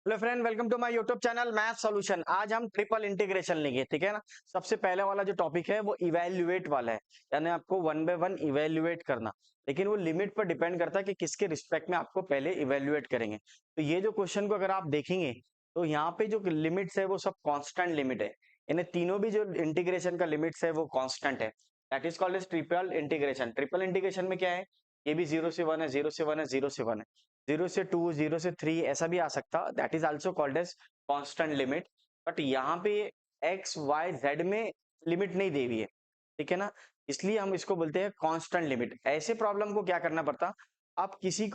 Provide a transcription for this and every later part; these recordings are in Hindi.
Hello friend, welcome to my YouTube channel math solution. आज हम ट्रिपल इंटीग्रेशन लेंगे, ठीक है ना। सबसे पहले वाला जो टॉपिक है वो इवैल्यूएट वाला है, यानी आपको वन बाय वन इवैल्यूएट करना। लेकिन वो लिमिट पर डिपेंड करता है कि किसके रिस्पेक्ट में आपको पहले इवैल्यूएट करेंगे। तो ये जो क्वेश्चन को अगर आप देखेंगे तो यहाँ पे जो लिमिट्स है वो सब कॉन्स्टेंट लिमिट है। इन्हें तीनों भी जो इंटीग्रेशन का लिमिट्स है वो कॉन्स्टेंट है। That is called as triple integration. Triple integration में क्या है, ये भी 0 से 1 है, 0 से 1 है, 0 से 1 है, 0 से 2, 0 से 3 ऐसा भी आ सकता। That is also called as constant limit. But यहाँ पे एक्स वाई जेड में लिमिट नहीं दी हुई है, ठीक है ना। इसलिए हम इसको बोलते हैं कांस्टेंट लिमिट। ऐसे प्रॉब्लम को क्या करना पड़ता, आप किसी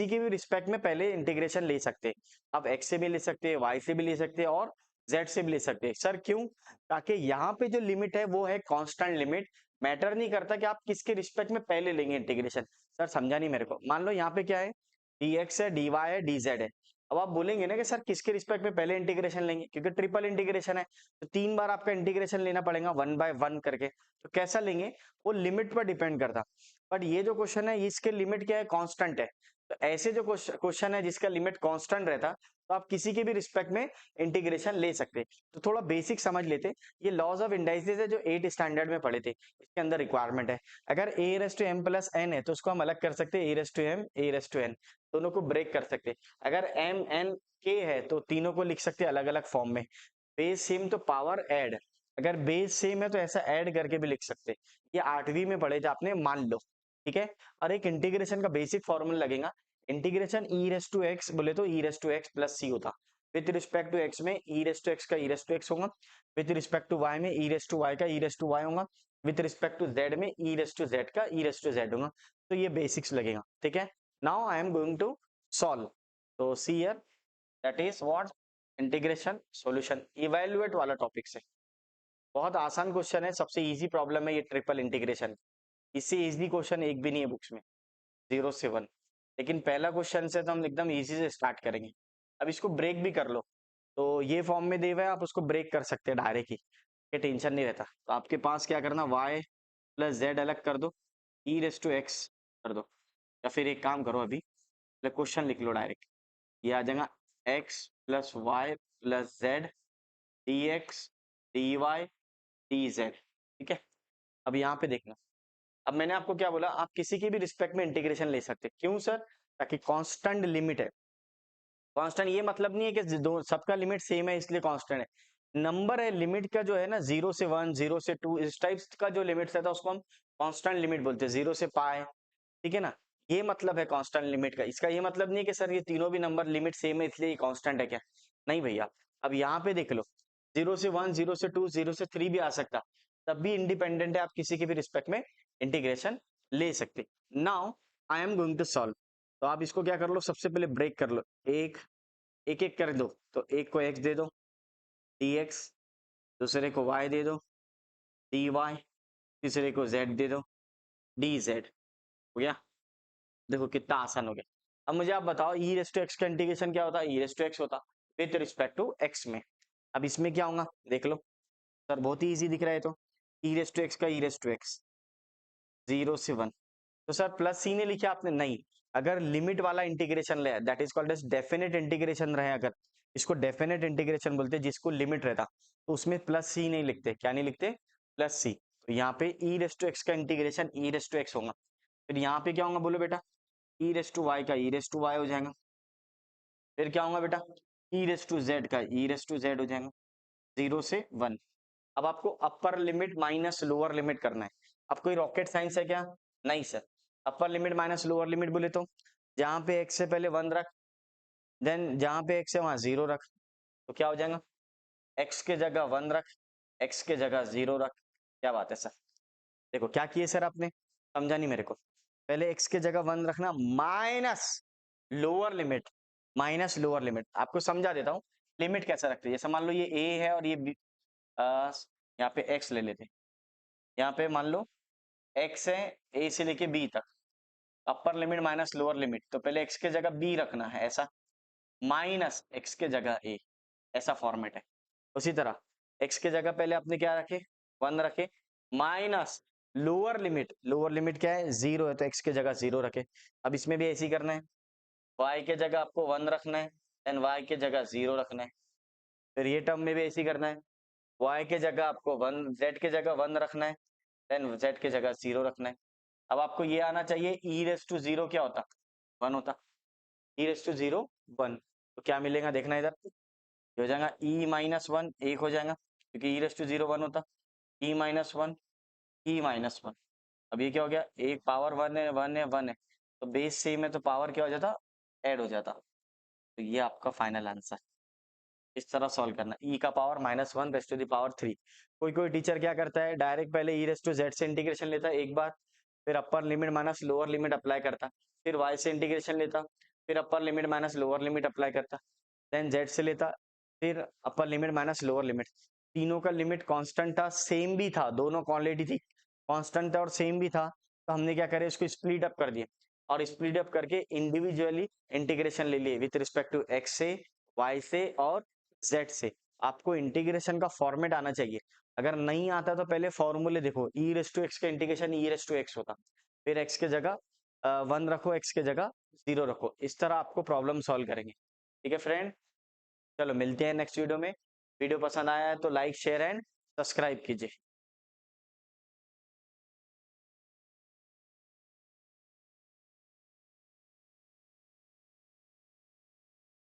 के भी रिस्पेक्ट में पहले इंटीग्रेशन ले सकते हैं। आप एक्स से भी ले सकते हैं, वाई से भी ले सकते हैं और जेड से भी ले सकते हैं। सर क्यों? ताकि यहाँ पे जो लिमिट है वो है कांस्टेंट लिमिट। मैटर नहीं करता कि आप किसके रिस्पेक्ट में पहले लेंगे इंटीग्रेशन। सर समझा नहीं मेरे को। मान लो यहाँ पे क्या है, dx है, dy है, dz है। अब आप बोलेंगे ना कि सर किसके रिस्पेक्ट में पहले इंटीग्रेशन लेंगे, क्योंकि ट्रिपल इंटीग्रेशन है तो 3 बार आपका इंटीग्रेशन लेना पड़ेगा वन बाय वन करके। तो कैसा लेंगे वो लिमिट पर डिपेंड करता। बट ये जो क्वेश्चन है इसके लिमिट क्या है, कांस्टेंट है। तो ऐसे जो क्वेश्चन है जिसका लिमिट कांस्टेंट रहता तो आप किसी के भी रिस्पेक्ट में इंटीग्रेशन ले सकते। तो थोड़ा बेसिक समझ लेते। ये लॉज ऑफ इंडाइसिस है जो 8 स्टैंडर्ड में पढ़े थे, इसके अंदर रिक्वायरमेंट है। अगर a raise to m plus n है तो उसको हम अलग कर सकते हैं, a raise to m, a raise to n, दोनों को ब्रेक कर सकते हैं। अगर m n k है तो तीनों को लिख सकते हैं अलग अलग फॉर्म में। बेस सेम तो पावर ऐड, अगर बेस सेम है तो ऐसा ऐड करके भी लिख सकते हैं। ये 8वीं में पढ़े थे आपने, मान लो, ठीक है। और एक इंटीग्रेशन का बेसिक फॉर्मूला लगेगा। Integration e raise to x बोले तो e raise to x plus c होता। विथ रिस्पेक्ट टू x में e रेस टू x का e रेस टू x होगा। विथ रिस्पेक्ट टू y में e रेस टू y का e रेस टू y होगा। विथ रिस्पेक्ट टू z में e रेस टू z का e रेस टू z होगा। तो ये बेसिक्स लगेगा, ठीक है। Now I am going to solve. तो see here, that is what, integration solution, evaluate वाला टॉपिक से। बहुत आसान क्वेश्चन है, सबसे इजी प्रॉब्लम है ये ट्रिपल इंटीग्रेशन। इससे इजी क्वेश्चन एक भी नहीं है बुक्स में, 0 से 1। लेकिन पहला क्वेश्चन से तो हम एकदम इजी से स्टार्ट करेंगे। अब इसको ब्रेक भी कर लो, तो ये फॉर्म में दे हुआ है, आप उसको ब्रेक कर सकते हैं डायरेक्ट ही, ये टेंशन नहीं रहता। तो आपके पास क्या करना, y प्लस जेड अलग कर दो, e रेस टू एक्स कर दो। या फिर एक काम करो, अभी क्वेश्चन लिख लो डायरेक्ट। ये आ जाएगा x plus y plus z d x d y d z, ठीक है। अब यहाँ पे देखना, अब मैंने आपको क्या बोला, आप किसी की भी रिस्पेक्ट में इंटीग्रेशन ले सकते हैं। क्यों सर? ताकि कांस्टेंट लिमिट है। कांस्टेंट ये मतलब नहीं है कि दो सबका लिमिट सेम है इसलिए कांस्टेंट है। नंबर है लिमिट का जो है ना, 0 से 1, 0 से 2, इस टाइप्स का जो लिमिट रहता है उसको हम कांस्टेंट लिमिट बोलते हैं। 0 से पाई, ठीक है ना। ये मतलब है कांस्टेंट लिमिट का। इसका ये मतलब नहीं है कि सर ये तीनों भी नंबर लिमिट सेम है इसलिए ये कांस्टेंट है क्या, नहीं भैया। अब यहाँ पे देख लो, 0 से 1, 0 से 2, 0 से 3 भी आ सकता, तब भी इंडिपेंडेंट है, आप किसी के भी रिस्पेक्ट में इंटीग्रेशन ले सकते। Now I am going to solve. तो आप इसको क्या कर लो, सबसे पहले ब्रेक कर लो, एक एक एक कर दो। तो एक को x दे दो, dx, दूसरे को y दे दो, dy, तीसरे को z दे दो, dz। हो गया? देखो कितना आसान हो गया। अब मुझे आप बताओ, e रेस टू x का इंटीग्रेशन क्या होता है, e रेस टू x होता विथ रिस्पेक्ट टू x में। अब इसमें क्या होगा देख लो सर, बहुत ही इजी दिख रहा है। तो e रेस टू x का e रेस टू x, 0 से 1। तो सर प्लस सी ने लिखा आपने, नहीं। अगर लिमिट वाला इंटीग्रेशन ले, that is called as definite integration रहे, अगर इसको डेफिनेट इंटीग्रेशन बोलते हैं जिसको लिमिट रहता, तो उसमें प्लस सी नहीं लिखते। क्या नहीं लिखते? Plus c. तो यहाँ पे ई रेस टू एक्स का integration e raise to x होगा। फिर यहाँ पे क्या होगा बोलो बेटा, ई रेस टू वाई का ई रेस टू वाई हो जाएगा। फिर क्या होगा बेटा, ई रेस टू जेड का ई रेस टू जेड हो जाएगा। 0 से 1। अब आपको upper limit minus lower limit करना है। अब कोई रॉकेट साइंस है क्या? नहीं sir. Upper limit minus lower limit बोले तो जहां पे x से पहले 1 रख, देन जहां पे x है वहां 0 रख। तो क्या हो जाएगा, x के जगह 1 रख, x के जगह 0 रख। क्या बात है सर? देखो क्या किए सर आपने, समझा नहीं मेरे को। पहले x के जगह 1 रखना, minus lower limit, minus lower limit. आपको समझा देता हूँ लिमिट कैसे रखते हैं। जैसे मान लो ये a है और ये b, यहाँ पे x ले लेते। यहाँ पे मान लो x है a से लेके b तक, upper limit minus lower limit. तो पहले x के जगह b रखना है ऐसा, माइनस x के जगह a, ऐसा फॉर्मेट है। उसी तरह x के जगह पहले आपने क्या रखे, 1 रखे, माइनस लोअर लिमिट क्या है, 0 है तो x के जगह 0 रखे। अब इसमें भी ऐसे ही करना है, y के जगह आपको 1 रखना है, देन y के जगह 0 रखना है। फिर ये टर्म में भी ऐसे ही करना है, y के जगह आपको 1, z के जगह 1 रखना है, देन z के जगह 0 रखना है। अब आपको ये आना चाहिए e रेस टू 0 क्या होता, 1 होता, e रेस टू 0 1। तो क्या मिलेगा देखना इधर, ये हो जाएगा e माइनस 1 1 हो जाएगा, क्योंकि e रेस टू 0 1 होता, e माइनस 1 e माइनस 1। अब ये क्या हो गया, एक पावर 1 है 1 है 1 है, तो बेस सेम है तो पावर क्या हो जाता, ऐड हो जाता। तो ये आपका फाइनल आंसर। इस तरह सॉल्व करना, e का power -1 raise to the power 3। कोई कोई टीचर क्या करता है, डायरेक्ट पहले e रेस टू z से इंटीग्रेशन लेता है एक बार, फिर upper limit minus lower limit apply करता, फिर y से इंटीग्रेशन लेता, फिर upper limit minus lower limit apply करता, देन z से लेता, फिर upper limit minus lower limit. तीनों का लिमिट कांस्टेंट था, सेम भी था, दोनों क्वांटिटी थी, कांस्टेंट था और सेम भी था, तो हमने क्या करे, इसको स्प्लिट अप कर दिया और स्प्लिट अप करके इंडिविजुअली इंटीग्रेशन ले लिए विथ रिस्पेक्ट टू x से, y से और z से। आपको इंटीग्रेशन का फॉर्मेट आना चाहिए, अगर नहीं आता तो पहले फॉर्मूले देखो, e रेस टू x का integration e raise to x होता, फिर x के जगह 1 रखो, x के जगह 0 रखो, इस तरह आपको प्रॉब्लम सॉल्व करेंगे। ठीक है फ्रेंड, चलो मिलते हैं नेक्स्ट वीडियो में। वीडियो पसंद आया है तो लाइक शेयर एंड सब्सक्राइब कीजिए।